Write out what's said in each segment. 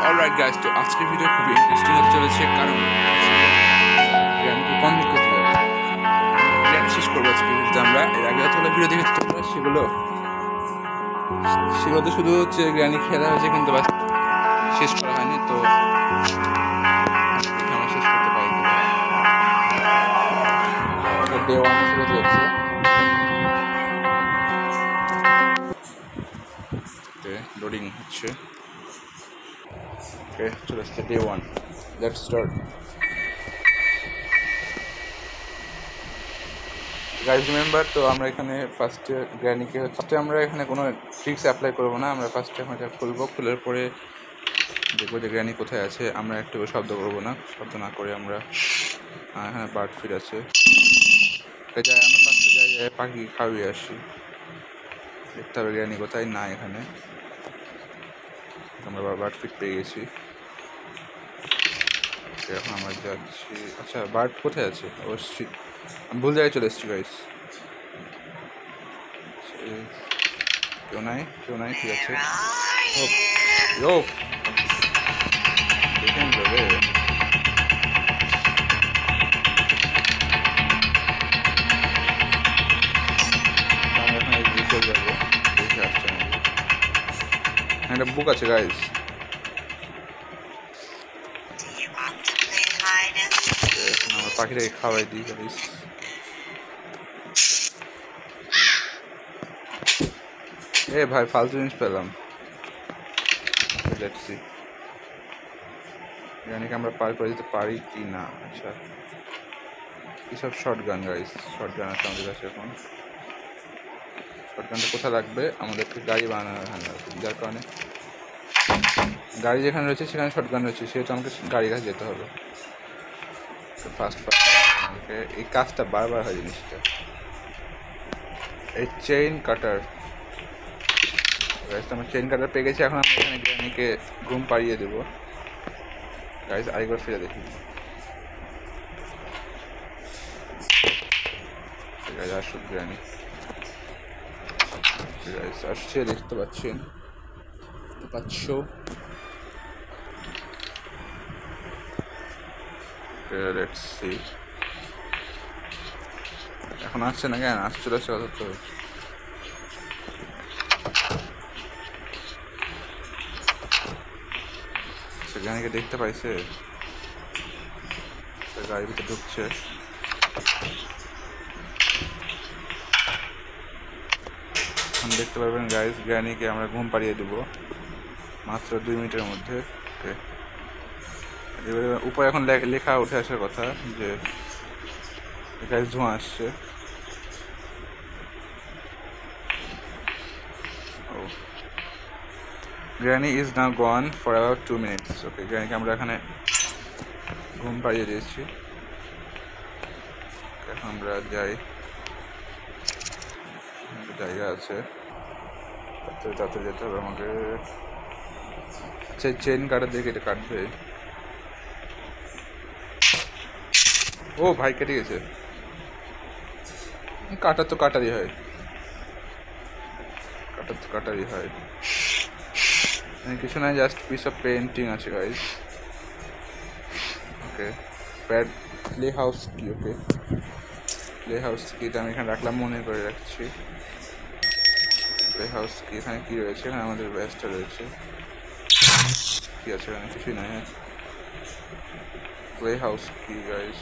Alright guys, তো আজকের video খুবই ইন্টারেস্টিং হতে চলেছে, কারণ গ্র্যান্ডকে কমপ্লিট করতে হবে। গ্র্যান্ড শেষ করবো আজকে ভিডিওতে। আমরা এর আগে যতগুলো ভিডিও দেখেছি তোমরা সেগুলোতে শুধু হচ্ছে গ্র্যান্ডি খেলা হয়েছে, কিন্তু বাস শেষ করা হয়নি। তো আমরা শেষ করতে পারি ডে 1 শুরু হতে যাচ্ছে। লোডিং হচ্ছে। ওকে, চলে আসছে day 1। Let's start. Guys remember, তো আমরা এখানে ফার্স্টে গ্র্যানিকে আমরা এখানে কোনো ট্রিক্স অ্যাপ্লাই করবো না। আমরা ফার্স্টে এখন এটা খুলবো, খোলার পরে দেখবো যে গ্র্যানি কোথায় আছে। আমরা একটু শব্দ করবো না, শব্দ না করে আমরা এখানে বার্ড ফিড আছে যাই, আমরা ফার্স্টে যাই পাখি খাওয়িয়ে আসি, দেখতে হবে গ্র্যানি কোথায়। না, এখানে আমরা বার্ড ফিড পেয়ে গেছি। এখন আমরা যাচ্ছি। আচ্ছা, বার্ড কোথায় আছে? ও আমি ভুল জায়গায় চলে এসেছি গাইস। কেউ নাই, ঠিক আছে। দেখে যাবে। আমরা এখানে দিকে যাবো, দেখে আসছে নাকি। একটা বুক আছে গাইস। আমরা পাখিটাকে খাওয়াই দিই গাইস। এ ভাই, ফালতু জিনিস পেলাম। লেটস সি গ্র্যানিকে আমরা পার করে দিতে পারি কি না। আচ্ছা, এসব short gun guys, short gun আছে আমাদের কাছে এখন। শর্ট গানটা কোথায় লাগবে? আমাদেরকে গাড়ি বানানো হয়, যার কারণে গাড়ি যেখানে রয়েছে সেখানে শর্ট গান রয়েছে, সেহেতু আমাকে গাড়ির কাছে যেতে হবে। ফার্স্ট আমাকে এই কাজটা বারবার হয় জিনিসটা। এই চেইন কাটার গাইস, আমরা চেইন কাটার পেয়ে গেছি। এখন আমরা এখানে গ্র্যানিকে ঘুম পাড়িয়ে দেবো গাইস। আরেকবার ফিরে দেখি গাইস, আসুক গ্র্যানি গাইস, আসছে, দেখতে পাচ্ছেন, লেটস সি এখন আসছে না কেন? চলে আসছে কথা তো। গ্র্যানিকে দেখতে পাইছে, গাড়ির ভিতরে ঢুকছে। এখন দেখতে পারবেন গাইস, গ্র্যানিকে আমরা ঘুম পাড়িয়ে দেবো মাত্র 2 মিনিটের মধ্যে। ওকে, এবারে উপরে এখন লেখা উঠে আসার কথা যে গাইস ধোঁয়া আসছে। Granny is now gone for about 2 minutes. Okay, গ্র্যানিকে আমরা এখানে ঘুম পাড়িয়ে দিয়েছি। এখন আমরা যাই, জায়গা আছে, তাড়াতাড়ি যেতে হবে আমাকে। আচ্ছা, চেন কাটার দিকে এটা কাটবে। ও ভাই, কেটে গেছে। কাটার তো কাটারই হয়, কিছু নাই, জাস্ট পিস অফ পেন্টিং আছে গাইস। ওকে, প্লে হাউস কি? ওকে, প্লে হাউস কিটা আমি এখানে রাখলাম, মনে করে রাখছি। প্লে হাউস কি এখানে কি রয়েছে? এখানে আমাদের ব্যাসটা রয়েছে। কি আছে এখানে? কিছুই নাই। হ্যাঁ, প্লে হাউস কি গাইস?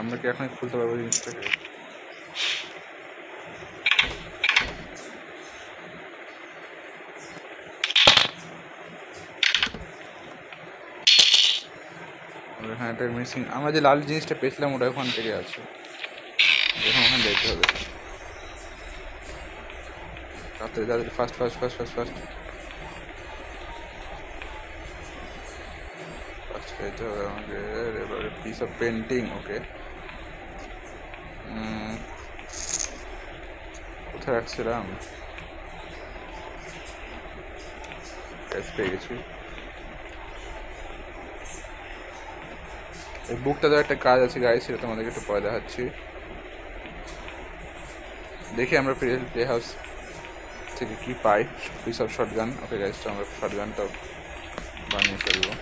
আমরা কি এখন খুলতে পারবো জিনিসটাকে? হ্যাঁ, এটা মিসিং। আমরা যে লাল জিনিসটা পেয়েছিলাম ওটা ওখান থেকে আছে, এখন ওখানে যেতে হবে। তাড়াতাড়ি ফার্স্ট যেতে হবে আমাকে। এবারে পিস অফ পেন্টিং। ওকে, কোথায় রাখছিলাম? পেয়ে গেছি। এই বুকটা তো একটা কাজ আছে গাইস, সেটা তোমাদেরকে একটু পরে দেখাচ্ছি। দেখি আমরা প্লে হাউস থেকে কি পাই। Piece of shotgun. Okay guys, তো আমরা শটগানটা বানিয়ে ফেলবো।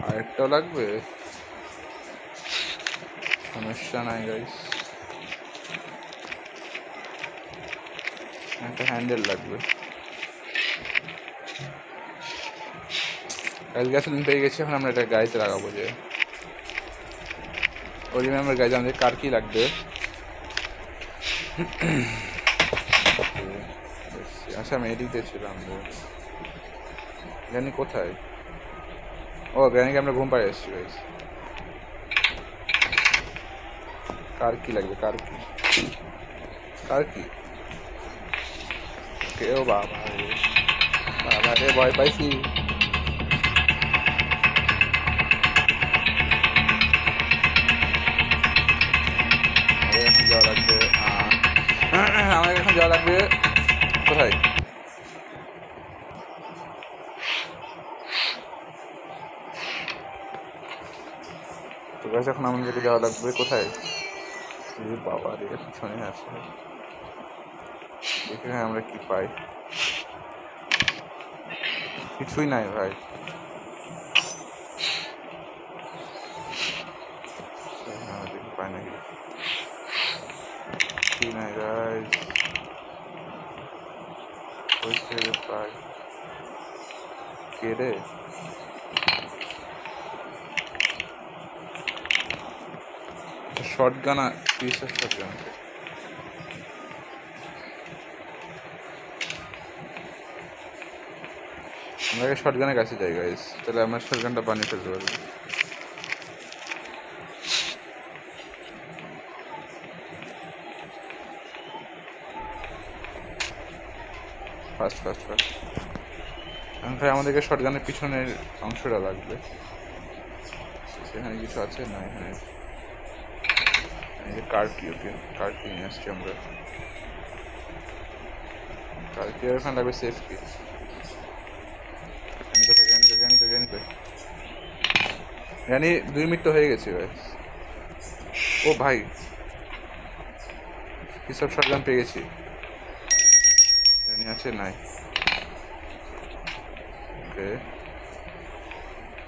আরেকটাও লাগবে, সমস্যা নাই গাইস। একটা হ্যান্ডেল লাগবে। গ্যাসোলিন পেয়ে গেছি, এখন আমরা এটা গাড়িতে লাগাবো। যে ওই রিমেম্বার গাইজ, আমাদের কার কি লাগবে। আচ্ছা, আমি এদিকে ছিলাম। গ্রানি কোথায়? ও, গ্রানিকে আমরা ঘুম পাড়ে এসেছি গাইজ। কার কি লাগবে? কার কি? কেউ বাবা রে, ভয় পাইছি। যাওয়া লাগবে, আমাদের এখন যাওয়া লাগবে কোথায়? তো গাছ, এখন আমাদেরকে যাওয়া লাগবে কোথায়? বাবা রে, পিছনে আছে। দেখি আমরা কি পাই। কিছুই নাই ভাই। পাই নাকি? কি নাই গাইস, ওই ছেড়ে পাই কে রে? Shotgun, piece of shotgun. আমরা শটগানের কাছে যাই গাইস, তাহলে আমরা শটগানটা বানিয়ে ফেলতে পারবো। ফার্স্ট এখন ভাই আমাদেরকে শটগানের পিছনের অংশটা লাগবে। সেখানে কিছু আছে না? এখানে কার কি? ওকে, কার কি নিয়ে আসছি আমরা। কার কি এখানে লাগবে? সেফ কি? জানি 2 মিনিট তো হয়ে গেছে ভাই। ও ভাই, কি সব শটগান পেয়ে গেছি। জানি আছে নাই?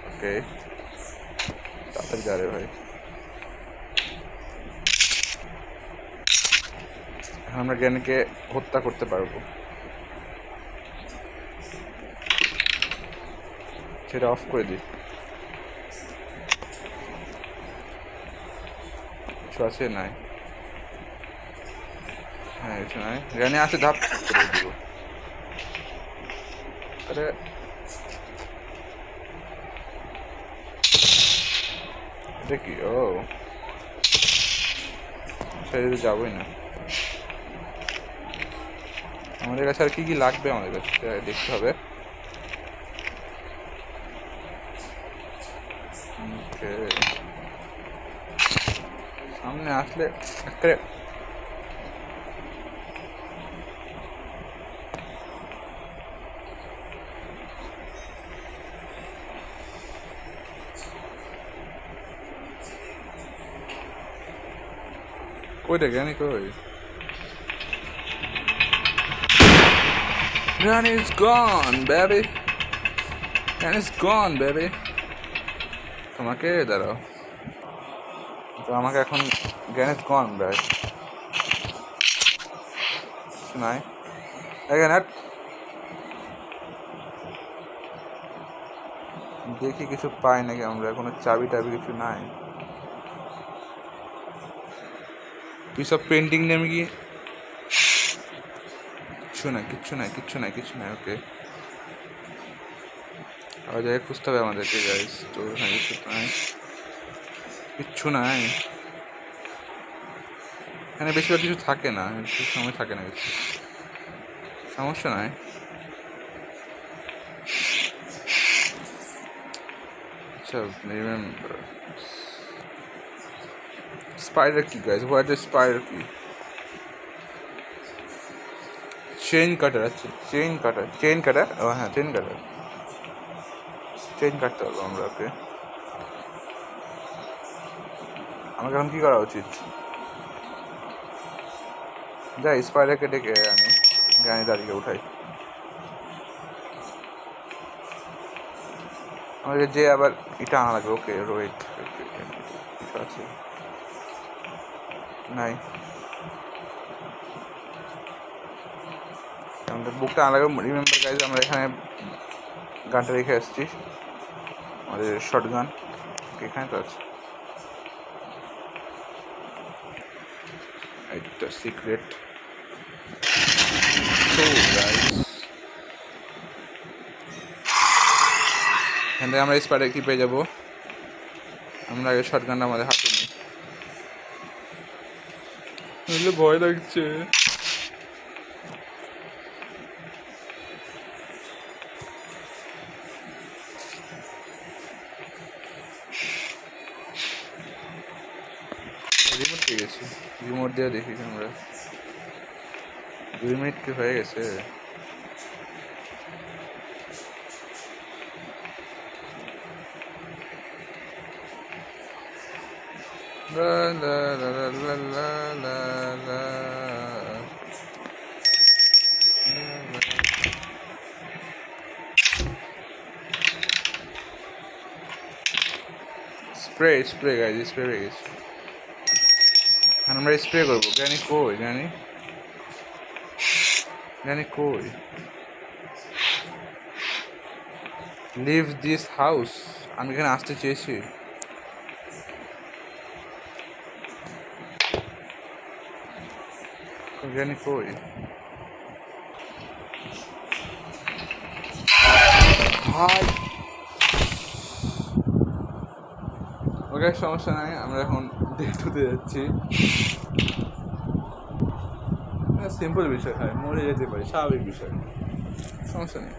ওকে তাড়াতাড়ি যা রে ভাই। এখন আমরা জ্ঞানীকে হত্যা করতে পারবো। সেটা অফ করে দিই। কিছু আছে? নাই। হ্যাঁ, কিছু নাই। জ্ঞানী আছে, ধাপ করে দিব। আরে এটা কি? ও, সেটা যাবই না। আমাদের কাছে আর কি কি লাগবে, আমাদের কাছে দেখতে হবে। সামনে আসলে কই রে জ্ঞানী? কই? Granny's gone, baby. Granny's gone, baby. তোমাকে দাঁড়াও, তো আমাকে এখন Granny's gone, baby. নাই এখানে। দেখি কিছু পাই নাকি আমরা। কোনো চাবি টাবি কিছু নাই। পিস অফ পেন্টিং নেমে কি? কিচ্ছু নাই। ওকে, আবার জায়গায় খুঁজতে হবে আমাদেরকে গাইস। তো এখানে কিচ্ছু নাই। এখানে বেশিরভাগ কিছু থাকে না, সময় থাকে না কিছু। সমস্যা নাই। আচ্ছা, রিমেম্বার স্পাইডার কি গাইস? হোয়াট ইজ স্পাইডার কি? চেইন কাটার আছে, চেইন কাটার। ও হ্যাঁ, চেইন কাটার, চেইন কাটতে পারবো আমরা। ওকে, আমাকে এখন কী করা উচিত? যাই স্পাইডারকে ডেকে আমি জ্ঞানী দাঁড়িয়ে উঠাই। আমাকে যে আবার এটা আনা লাগবে। ওকে রোহিত, কিছু আছে নাই, আমাদের বুকটা আনা লাগবে। রিমেম্বার গাইজ, আমরা এখানে গানটা রেখে আসছি, আমাদের শর্ট গান এখানে তো আছে। একটা সিক্রেট। এখান থেকে আমরা স্পাইডার কি পেয়ে যাবো? আমরা আগে শর্ট গানটা আমাদের হাতে নিই, নইলে ভয় লাগছে। রিমোট পেয়ে গেছি, রিমোট দিয়ে দেখি আমরা। 2 মিনিট কি হয়ে গেছে? লা লা লা লা লা লা লা। স্প্রে গাইজ, স্প্রে পেয়ে গেছি। এখন আমরা স্প্রে করবো। জ্ঞানী কই? জ্ঞানী কই? Leave this house. আমি এখানে আসতে চেয়েছি। জ্ঞানী কই? ভাই ওকে, সমস্যা নাই, আমরা এখন ডে 2-তে যাচ্ছি। সিম্পল বিষয়, হয় মরে যেতে পারি, স্বাভাবিক বিষয়, সমস্যা নেই।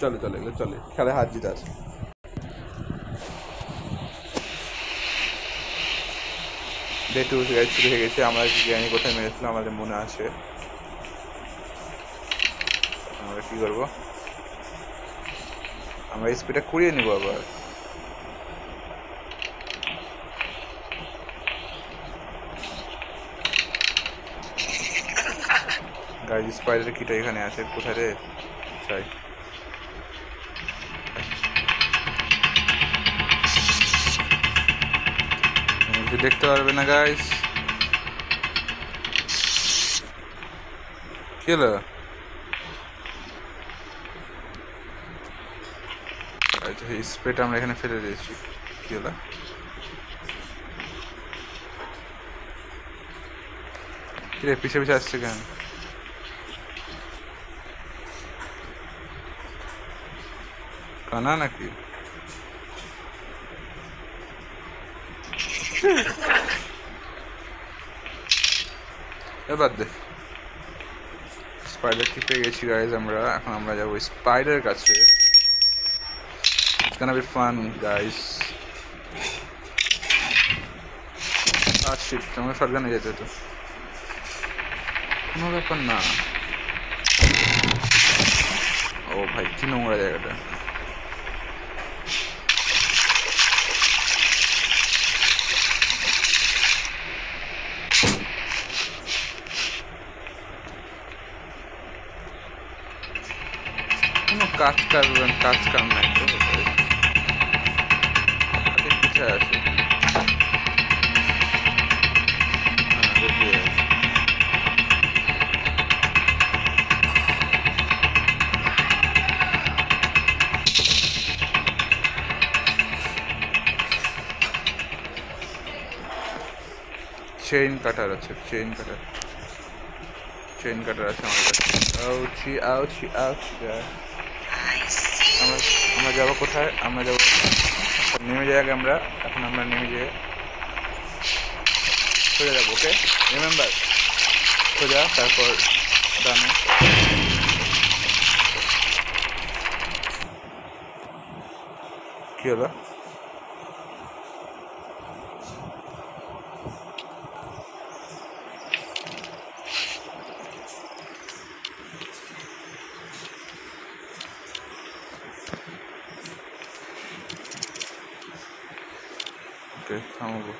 চলে এগুলো চলে, খেলায় হার জিত আছে। ডে 2 শুরু হয়ে গেছে। আমরা জ্ঞানী কোথায় মেরেছিলাম আমাদের মনে আছে। আমরা কী করবো? আমরা স্পিডটা কুড়িয়ে নিবো আবার। গাইজ স্পাইডার কিটা এখানে আছে, কোথায় রে? চাই দেখতে পারবে না গাইজ। কি হলো? স্প্রেটা আমরা এখানে ফেলে দিয়েছি। কি হলো? কিরে পিছে আসছে কেন? কানা নাকি? এবার দে। স্পাইডার কি পেয়ে গেছি গাইজ আমরা। এখন আমরা যাবো স্পাইডারের কাছে। It's gonna be fun guys. Shit, আমরা শটগানে যেতে তো কোনো ব্যাপার না। ও ভাই কি নোংরা জায়গাটা। কোনো কাজ কাম নাই তো, পিছিয়ে আছে। চেইন কাটার আছে, চেইন কাটার আছে আমাদের কাছে। আমরা যাবো কোথায়? আমরা যাবো নেমে যাই আগে আমরা। এখন আমরা নেমে যেয়ে সোজা যাবো। ওকে রিমেম্বার, সোজা, তারপর ডানে। কি হলো? ওকে থামাবো।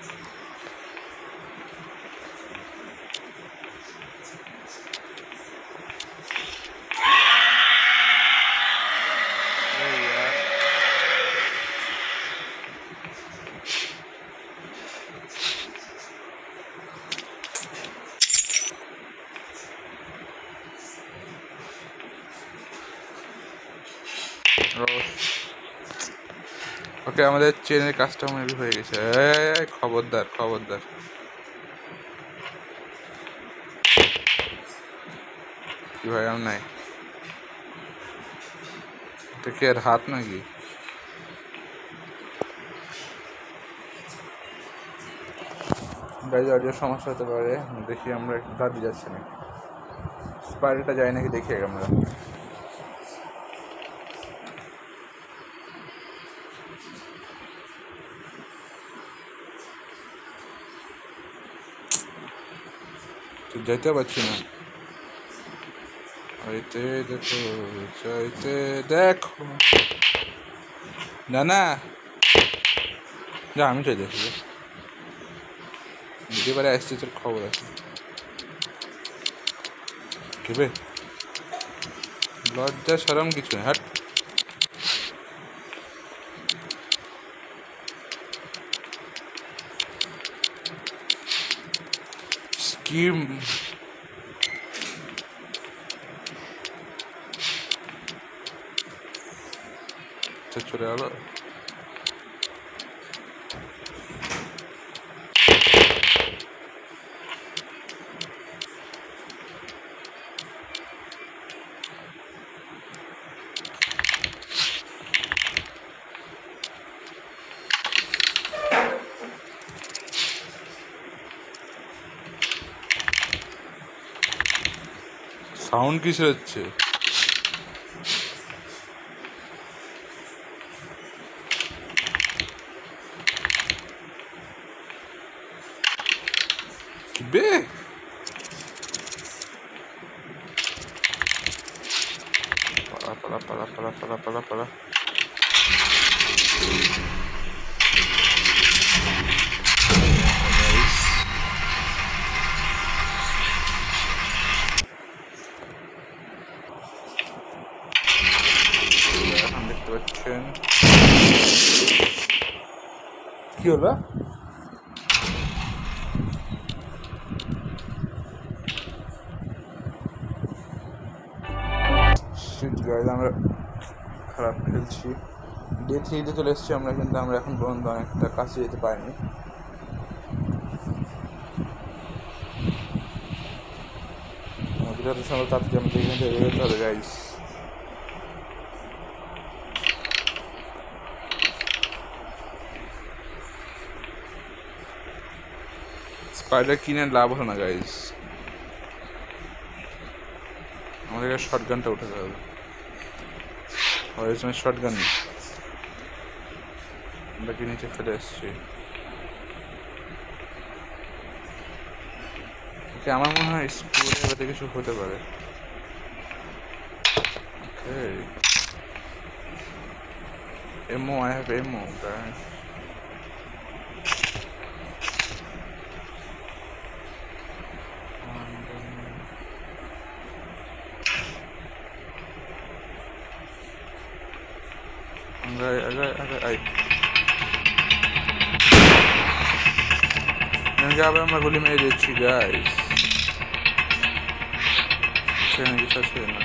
ওকে আমাদের চেনের কাজটা মনে হয়ে গেছে। খবরদার খবরদার। কি ভাই আর নাই, এটা কি আর হাত নাকি? গাড়ি অডিও সমস্যা হতে পারে, দেখি আমরা একটু দাঁড়িয়ে যাচ্ছি নাকি, স্পাইরালটা যায় নাকি দেখি আমরা। যেতে পারছি না, চাইতে দেখো চাইতে দেখো না না যা, আমি চাই দেখি যেতে পারে আসছে, তোর খবর আছে কেবে? লজ্জা সরম কিছু নেই, হাট। স্কিম চলে গেল। সাউন্ড কিসের হচ্ছে? বে পালা পালা পালা পালা পালা পালা। এখন দেখতে পাচ্ছেন কি হলো? আমরা খারাপ খেলছি, ডে 3-তে চলে এসেছি আমরা, কিন্তু আমরা এখন পর্যন্ত অনেকটা কাছে যেতে পারিনি। আমাদের যত সম্ভব তাড়াতাড়ি আমাদের এখান থেকে বেরোতে হবে গাইস। স্পাইডার কিনে লাভ হলো না গাইস, আমাদের শর্টগানটা উঠাতে হবে। শর্টগান আমরা কি নিচে ফেলে এসছি। আমার মনে হয় স্কুলে এবারে কিছু হতে পারে। এমও, I have ammo guys. আমরা গুলি মেরে দিচ্ছি গাইস, কিছু আছে না।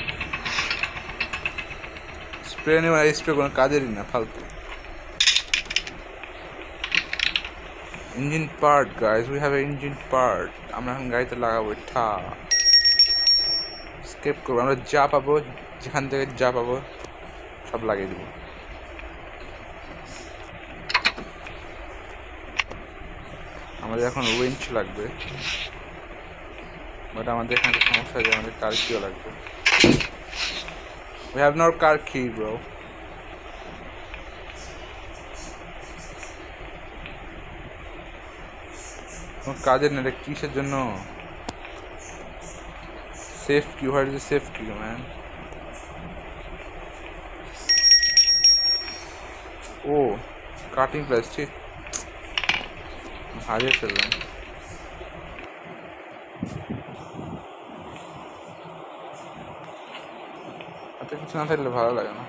স্প্রে নেওয়া, স্প্রে কোনো কাজেরই না, ফালতু। Engine part guys, we have engine part, আমরা এখন গাড়িতে লাগাবো। স্কেপ করবো, আমরা যা পাবো, যেখান থেকে যা পাবো সব লাগিয়ে দেবো। আমাদের এখন উইঞ্চ লাগবে, বাট আমাদের এখানে সমস্যা আছে, আমাদের কার কিও লাগবে। We have no car key bro. কাজের না, কিসের জন্য? সেফ কি? হোয়াট ইজ সেফ কি ম্যান? ও কাটিং প্লাস, ঠিক হারিয়ে ফেললাম। হাতে কিছু না থাকলে ভালো লাগে না।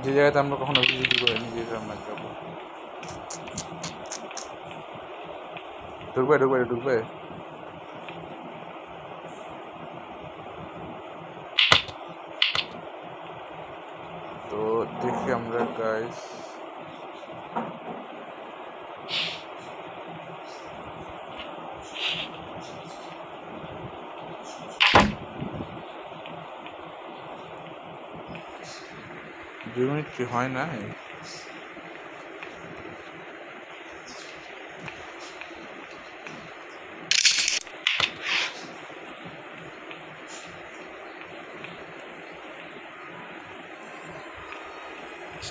যে জায়গাতে আমরা কখনো ভিজিট করিনি, যে আমরা যাবো। ঢুকবে ঢুকবে ঢুকবে। তো দেখি আমরা গাইস, দুই মিনিট কি হয় না?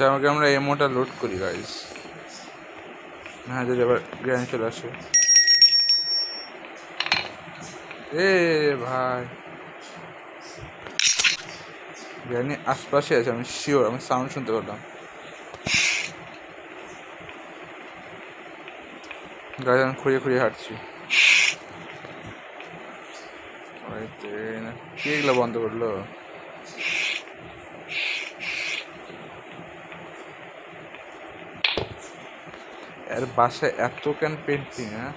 আমাকে আমরা এমোটা লোড করি গাইস। হ্যাঁ, যদি আবার গ্র্যান্ড চলে আসে। এ ভাই, গ্র্যানি আশপাশে আছে, আমি শিওর, আমি সাউন্ড শুনতে পেলাম। গাইস আমি খুঁড়িয়ে খুঁড়িয়ে হাঁটছি। কে এগুলো বন্ধ করলো? এর বাসায় এত কেন পেন্টিং? হ্যাঁ,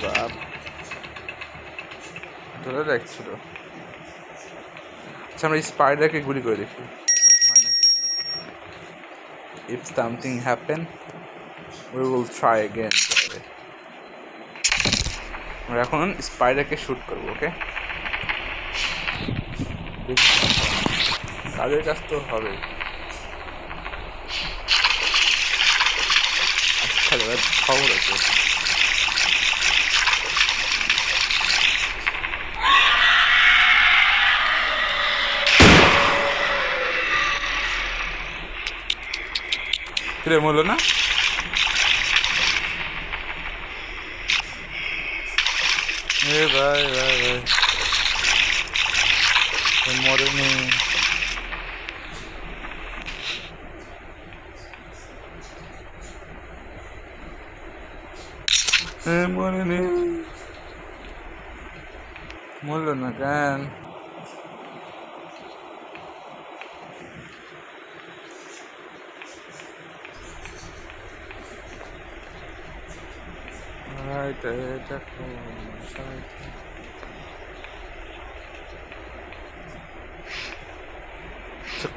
বাপ ধরে দেখছিল। আচ্ছা, আমরা স্পাইডারকে গুলি করে দেখি। If something happen, we will try again. আমরা এখন স্পাইডারকে শুট করবো। ওকে, কাজের কাজ তো হবে। আচ্ছা, খবর আছে। কিরে বললো না? এ ভাই ভাই ভাই, মরেনি। মরেনি, মরলো না কেন? এটা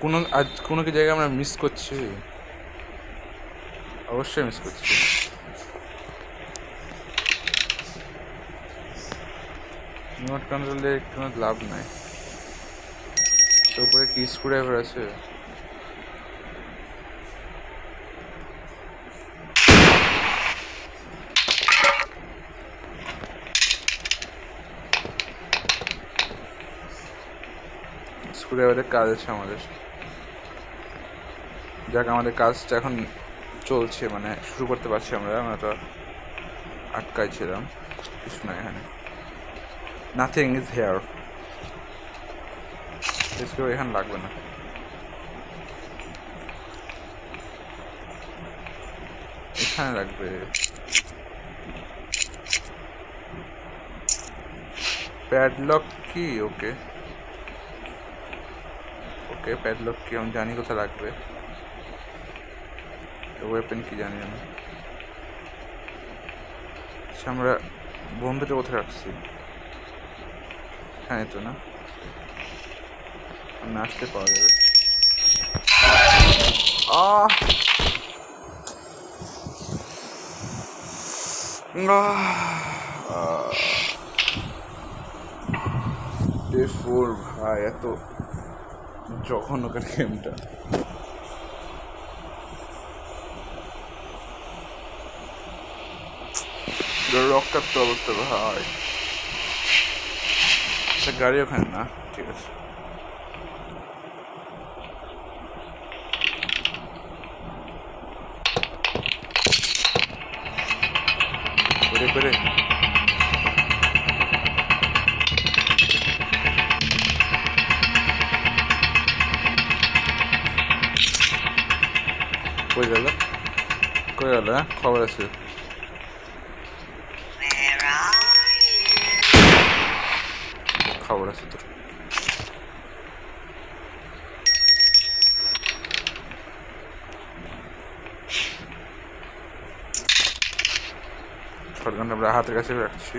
কোনো আজ কোনো কি জায়গায় আমরা মিস করছি? অবশ্যই মিস করছি। রিমোট কন্ট্রোলে কোনো লাভ নাই। তো উপরে কি স্ক্রুড্রাইভার আছে? স্ক্রুড্রাইভারের কাজ আছে আমাদের। যাক, আমাদের কাজটা এখন চলছে, মানে শুরু করতে পারছি আমরা। আমরা তো আটকাই ছিলাম। কিছু না এখানে, নাথিং ইজ হেয়ার। এখানে লাগবে না। এখানে লাগবে। প্যাডলক কি? ওকে ওকে, প্যাডলক কি আমি জানি কোথায় লাগবে। ওয়েপেন কি জানি আমি। আমরা বন্ধুটা কোথায় রাখছি? হ্যাঁ, তো না, আমি আসতে পাওয়া যাবে। ডে 4 ভাই, এত জঘন্যকার গেমটা। রক্তাক্ত অবস্থা ভাই। গাড়ি ওখানে না, ঠিক আছে। চেক করে কই গেল হ্যাঁ খবর আছে খবর আছে তোর শটগানটা আমরা হাতের কাছে রাখছি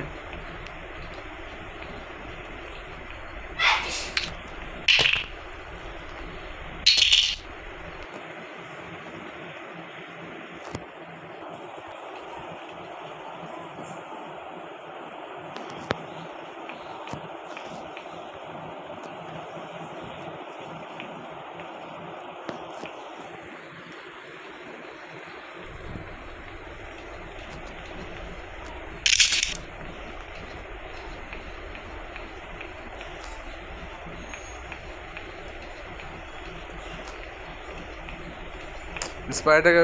স্পাইটাকে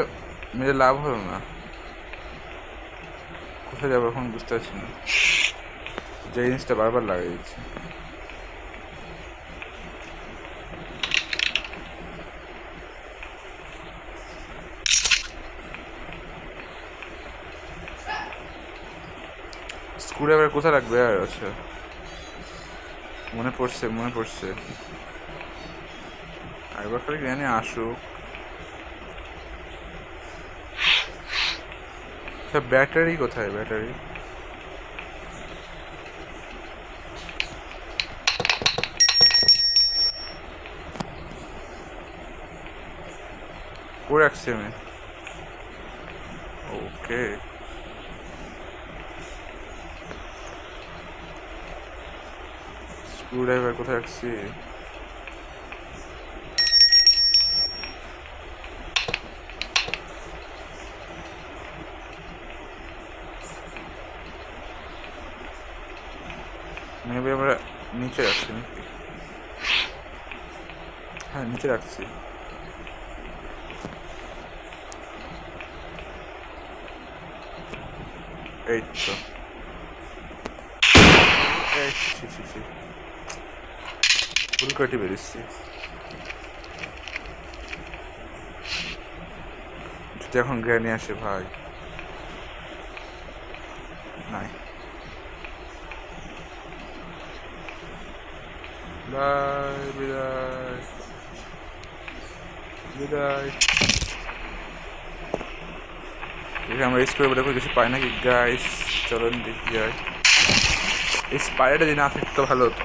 মেরে লাভ হলো না কোথায় যাবো এখন বুঝতে পারছি না যে জিনিসটা বারবার লাগিয়ে দিচ্ছে স্ক্রুড্রাইভার কোথায় রাখবে আর আচ্ছা মনে পড়ছে একবার খালি জ্ঞানে আসুক ব্যাটারি কোথায় ব্যাটারি করে রাখছি আমি ওকে স্ক্রুড্রাইভার কোথায় রাখছি মেবি আমরা নিচে রাখছি নাকি হ্যাঁ নিচে রাখছি এই তো ফুল কাটি বেরিয়েছি যদি এখন জ্ঞানী আসে ভাই নাই বাই বিদায় আমরা স্কোর দেখো কিছু পাই নাকি গাইস চলুন দেখি যাই এই স্পাইডারটা যদি না থাকতো ভালো হতো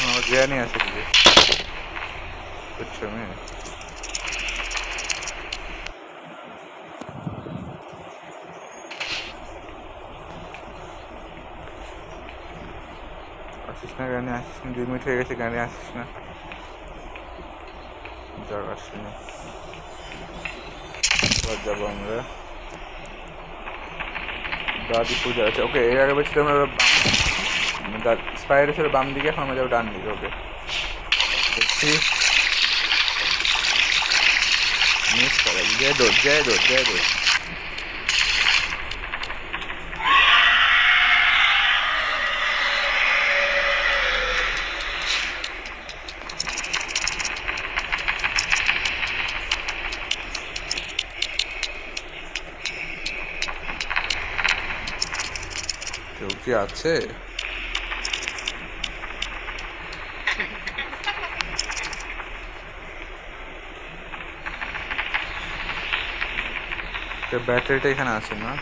আমার জ্ঞানী আছে বুঝছো মেয়ে আসিস না গানে আসিস না 2 মিনিট হয়ে গেছে গানে আসিস না যাক আসিনি যাবো আমরা দাদি পূজা আছে ওকে এর আগে বলছিলাম আমরা স্পাইডার ছিল বাম দিকে এখন আমরা যাবো ডান দিকে ওকে দেখছি মিস করা জয় দৌড় কেউ কি আছে ব্যাটারিটা এখানে আছে না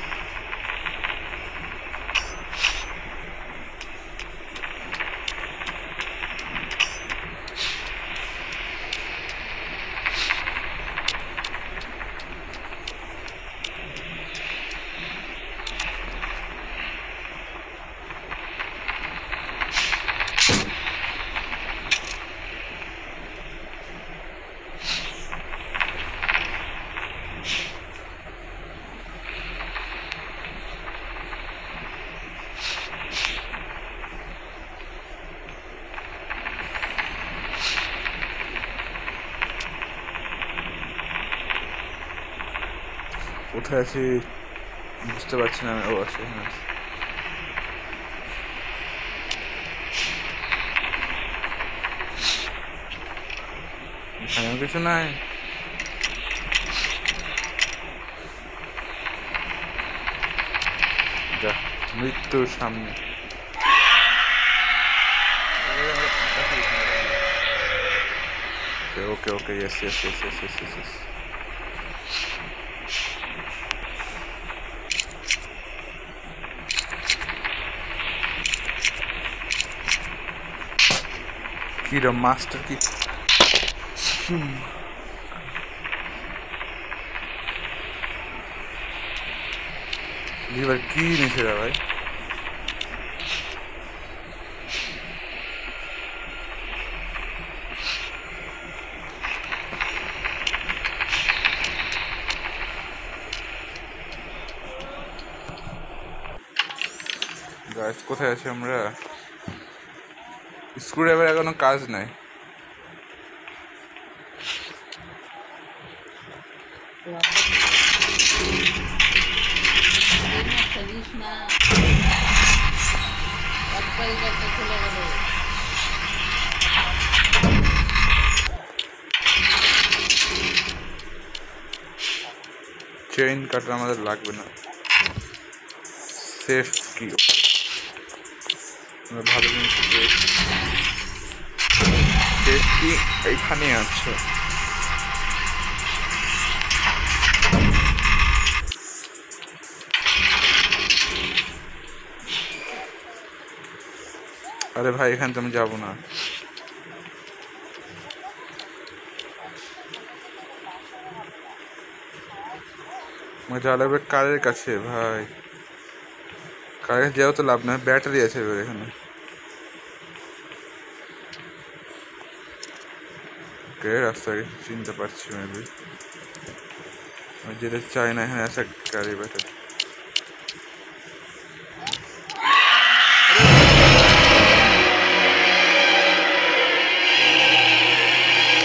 কোথায় আছি বুঝতে পারছি না। ও আছে, হ্যাঁ এখানেও কিছু নাই। যা মৃত্যুর সামনে। Okay okay yes yes yes yes yes yes yes. কি রে মাস্টার কি এবার কি নিছে রে ভাই? গাইস কোথায় আছি আমরা? স্ক্রুড্রাইভার এখনো কাজ নাই। চেইন কাটার আমাদের লাগবে না। সেফ কি ভালো জিনিস, সেফটি এইখানে আছে। আরে ভাই এখানে তো আমি যাবো না। যাওয়া লাগবে কারের কাছে ভাই। কারের কাছে যাওয়া তো লাভ না, ব্যাটারি আছে এবার এখানে। ওকে রাস্তায় চিনতে পারছি মেবি। যেটা চাই না এখানে আছে গাড়ি ব্যাটারি।